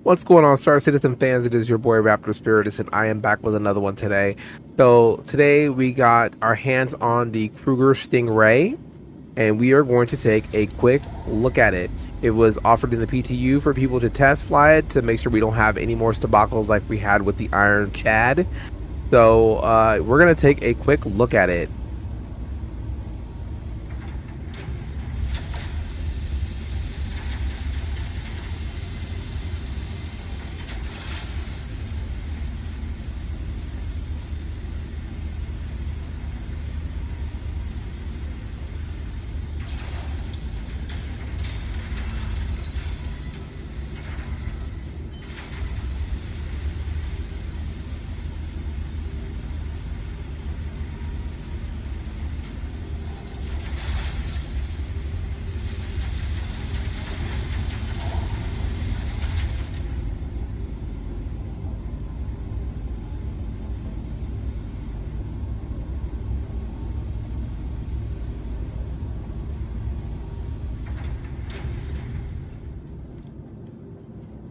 What's going on, Star Citizen fans? It is your boy Raptor Spiritus, and I am back with another one today. So today we got our hands on the Kruger Stingray, and we are going to take a quick look at it. It was offered in the PTU for people to test fly it to make sure we don't have any more debacles like we had with the Iron Chad. So we're gonna take a quick look at it.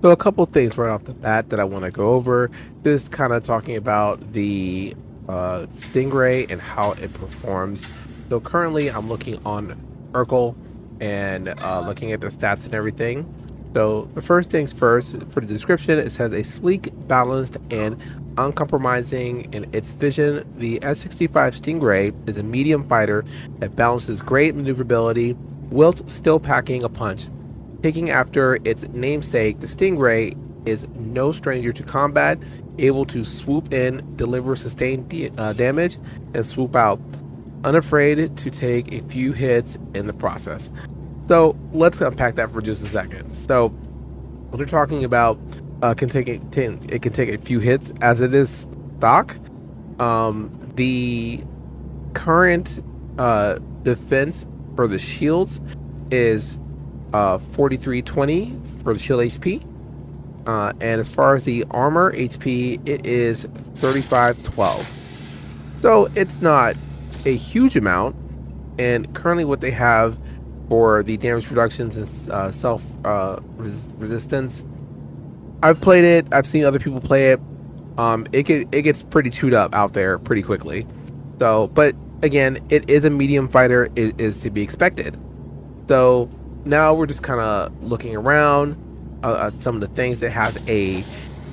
So a couple things right off the bat that I want to go over, just kind of talking about the Stingray and how it performs. So currently I'm looking on Referral and looking at the stats and everything. So the first things first, for the description, it says a sleek, balanced, and uncompromising in its vision. The S65 Stingray is a medium fighter that balances great maneuverability whilst still packing a punch. Taking after its namesake, the Stingray is no stranger to combat, able to swoop in, deliver sustained damage, and swoop out, unafraid to take a few hits in the process. So let's unpack that for just a second. So when they're talking about it can take a few hits as it is stock. The current defense for the shields is 4320 for the shield HP, and as far as the armor HP, it is 3512. So it's not a huge amount, and currently what they have for the damage reductions and self resistance, I've played it, I've seen other people play it. It gets pretty chewed up out there pretty quickly. So, but again, it is a medium fighter, it is to be expected. So now we're just kind of looking around at some of the things. It has a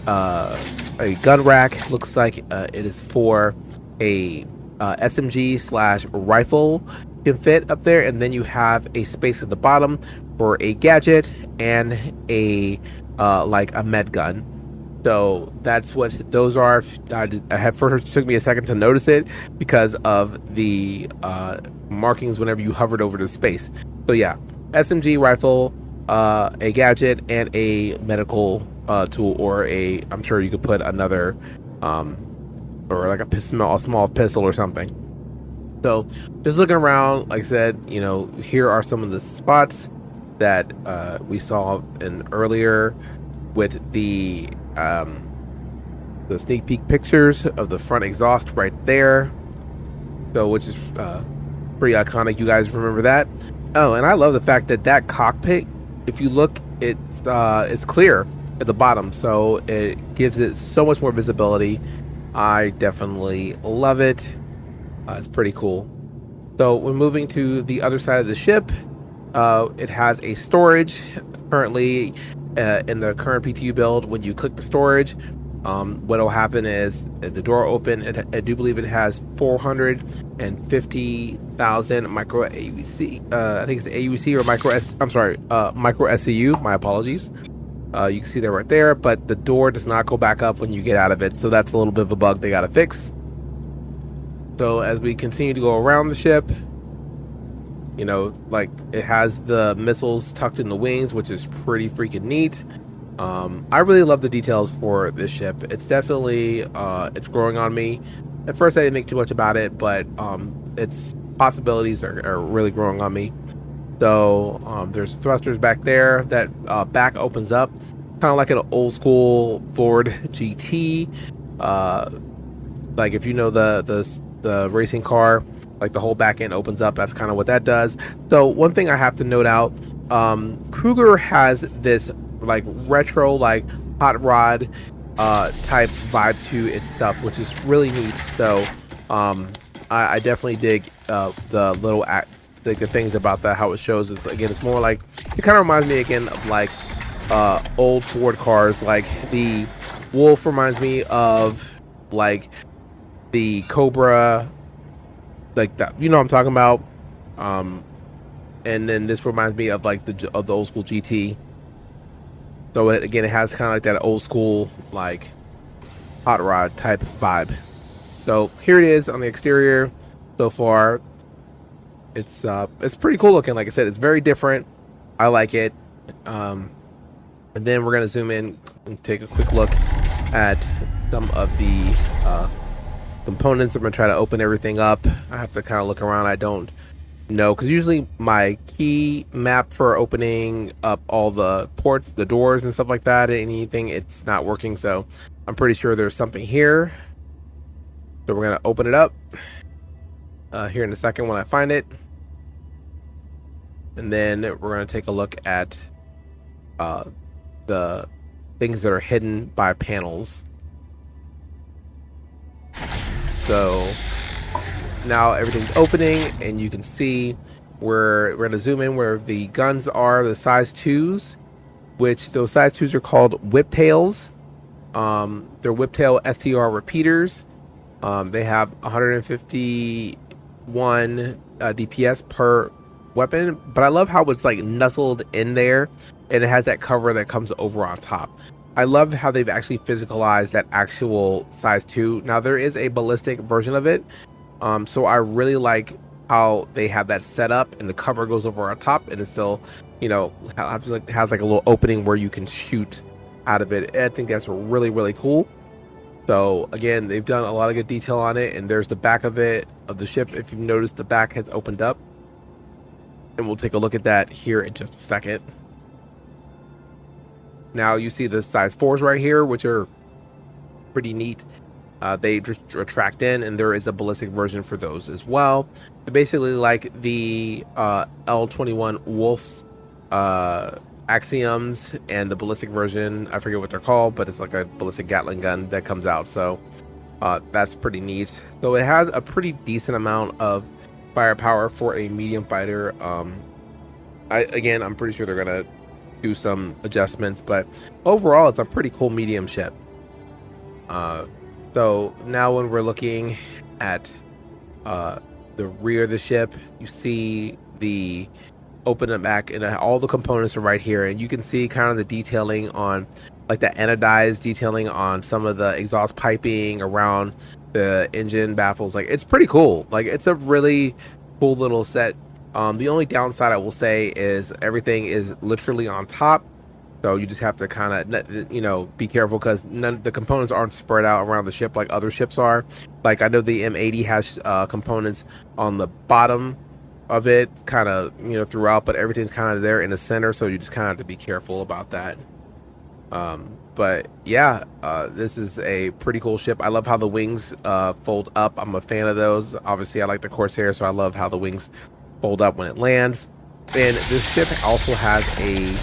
gun rack. Looks like it is for a SMG slash rifle can fit up there, and then you have a space at the bottom for a gadget and a like a med gun. So that's what those are. First, it took me a second to notice it because of the markings whenever you hovered over the space. So yeah, SMG rifle, a gadget, and a medical tool, or I'm sure you could put another, or like a small pistol or something. So just looking around, like I said, here are some of the spots that we saw in earlier with the sneak peek pictures of the front exhaust right there. So which is pretty iconic. You guys remember that? Oh, and I love the fact that cockpit, if you look, it's clear at the bottom, so it gives it so much more visibility. I definitely love it. It's pretty cool. So when moving to the other side of the ship, it has a storage. Currently, in the current PTU build, when you click the storage, what will happen is the door open. I do believe it has 450,000 micro AUC. I think it's AUC or micro SCU. My apologies. You can see that right there, but the door does not go back up when you get out of it. So that's a little bit of a bug they got to fix. So as we continue to go around the ship, like it has the missiles tucked in the wings, which is pretty freaking neat. I really love the details for this ship. It's definitely it's growing on me. At first I didn't think too much about it, but its possibilities are really growing on me. So there's thrusters back there. That back opens up kind of like an old school Ford GT. Like if you know the racing car, like the whole back end opens up. That's kind of what that does. So one thing I have to note out, Kruger has this like retro, like hot rod type vibe to its stuff, which is really neat. So I definitely dig the little the things about that, how it shows. It's again, it's more like, it kind of reminds me again of like old Ford cars. Like the Wolf reminds me of like the Cobra, like that, you know what I'm talking about. um and then this reminds me of like the old school GT. So again, it has kind of like that old school like hot rod type vibe. So here it is on the exterior so far. It's pretty cool looking. Like I said, it's very different. I like it. And then we're gonna zoom in and take a quick look at some of the components. I'm gonna try to open everything up. I have to kind of look around. I don't know, because usually my key map for opening up all the ports, the doors and stuff like that, anything, it's not working. So I'm pretty sure there's something here. So we're gonna open it up here in a second when I find it. And then we're gonna take a look at the things that are hidden by panels. So now everything's opening, and you can see where we're going to zoom in where the guns are, the size 2s, which those size 2s are called whiptails. They're whiptail STR repeaters. They have 151 DPS per weapon, but I love how it's like nuzzled in there, and it has that cover that comes over on top. I love how they've actually physicalized that actual size 2. Now there is a ballistic version of it, so I really like how they have that set up, and the cover goes over on top, and it's still, you know, has like a little opening where you can shoot out of it. I think that's really, really cool. So again, they've done a lot of good detail on it, and there's the back of it, of the ship. If you've noticed, the back has opened up, and we'll take a look at that here in just a second. Now you see the size 4s right here, which are pretty neat. They just retract in, and there is a ballistic version for those as well. They're basically like the L21 Wolf's axioms, and the ballistic version, I forget what they're called, but it's like a ballistic Gatling gun that comes out. So that's pretty neat. So it has a pretty decent amount of firepower for a medium fighter. I'm pretty sure they're gonna do some adjustments, but overall it's a pretty cool medium ship. So now when we're looking at the rear of the ship, you see the open it back, and all the components are right here, and you can see kind of the detailing on like the anodized detailing on some of the exhaust piping around the engine baffles. Like, it's pretty cool. Like, it's a really cool little set. The only downside I will say is everything is literally on top, so you just have to kind of, you know, be careful, because the components aren't spread out around the ship like other ships are. Like, I know the M80 has components on the bottom of it, kind of, you know, throughout, but everything's kind of there in the center, so you just kind of have to be careful about that. But yeah, this is a pretty cool ship. I love how the wings fold up. I'm a fan of those. Obviously, I like the Corsair, so I love how the wings fold up when it lands. And this ship also has a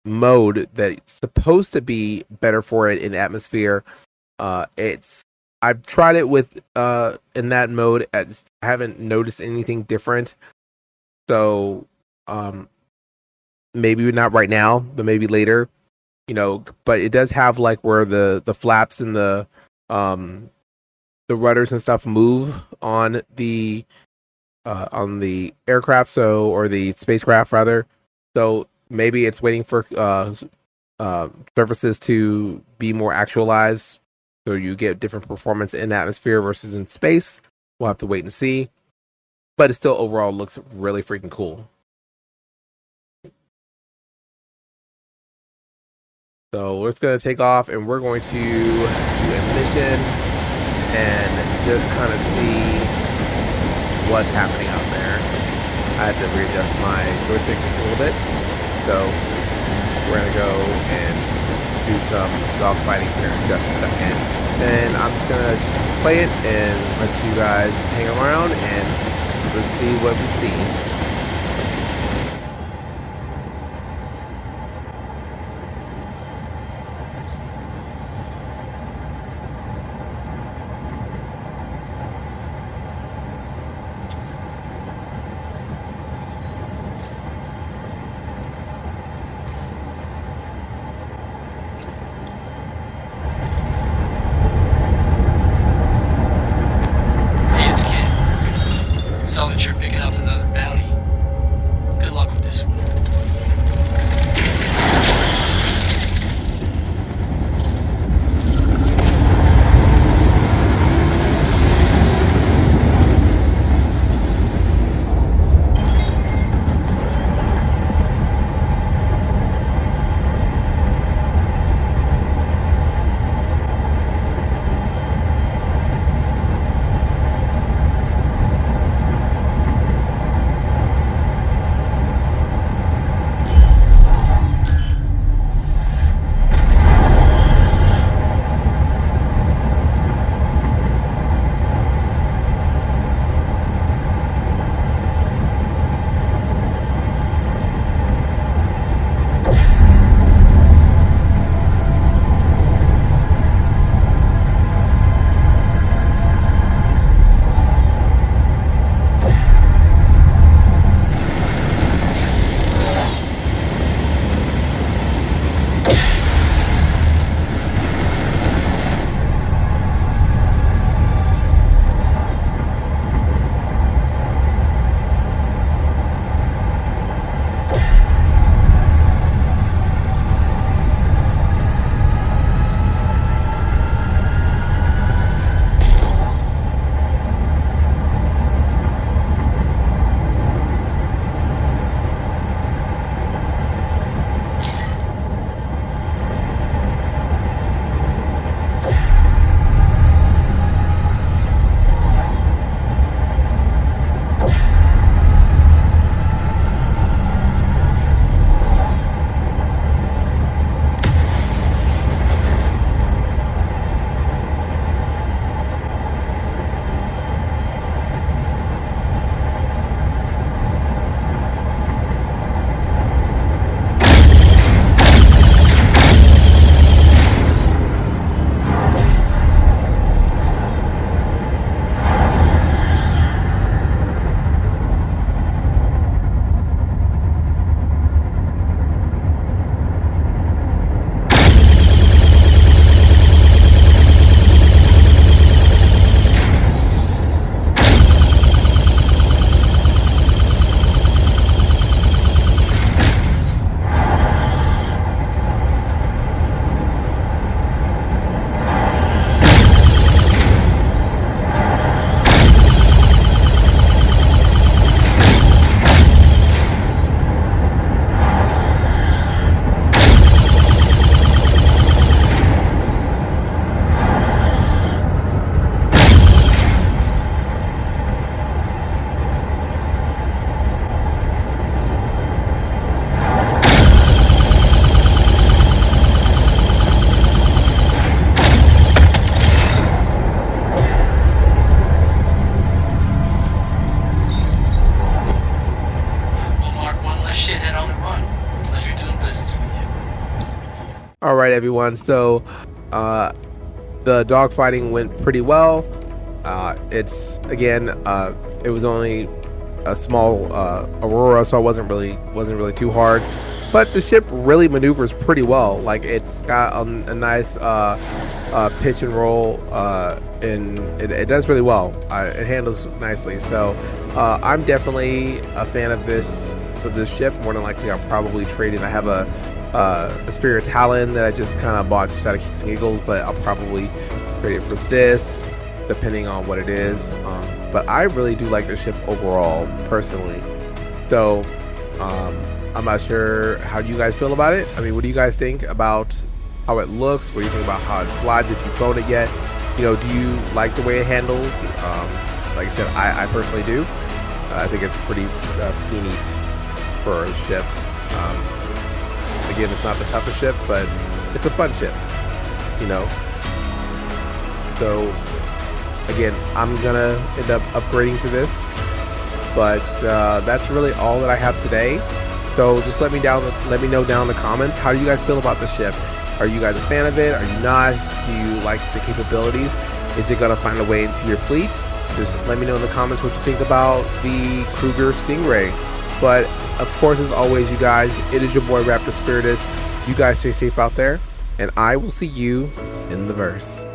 mode that's supposed to be better for it in atmosphere. I've tried it with in that mode. I haven't noticed anything different. So maybe not right now, but maybe later. You know, but it does have like where the flaps and the rudders and stuff move on the aircraft, so, or the spacecraft rather. So maybe it's waiting for surfaces to be more actualized, so you get different performance in atmosphere versus in space. We'll have to wait and see, but it still overall looks really freaking cool. So we're just going to take off, and we're going to do a mission and just kind of see what's happening out there. I had to readjust my joystick just a little bit. So we're going to go and do some dogfighting here in just a second. And I'm just going to just play it and let you guys just hang around, and let's see what we see. saw that you're picking up another bounty. Good luck with this one. All right, everyone. So, the dogfighting went pretty well. It's again, it was only a small Aurora, so it wasn't really too hard. But the ship really maneuvers pretty well. Like it's got a nice pitch and roll, and it does really well. It handles nicely. So I'm definitely a fan of this ship. More than likely, I'll probably trade it. I have a Spirit Talon that I just kind of bought just out of kicks and giggles, but I'll probably trade it for this, depending on what it is. But I really do like the ship overall, personally. So I'm not sure how you guys feel about it. I mean, what do you guys think about how it looks? What do you think about how it flies, if you've flown it yet? You know, do you like the way it handles? Like I said, I personally do. I think it's pretty neat for a ship. Again, it's not the toughest ship, but it's a fun ship, you know. So again, I'm gonna end up upgrading to this, but that's really all that I have today. So just let me know down in the comments, how do you guys feel about the ship? Are you guys a fan of it? Are you not? Do you like the capabilities? Is it gonna find a way into your fleet? Just let me know in the comments what you think about the Kruger Stingray. But of course, as always, you guys, it is your boy Raptor Spiritus. You guys stay safe out there, and I will see you in the verse.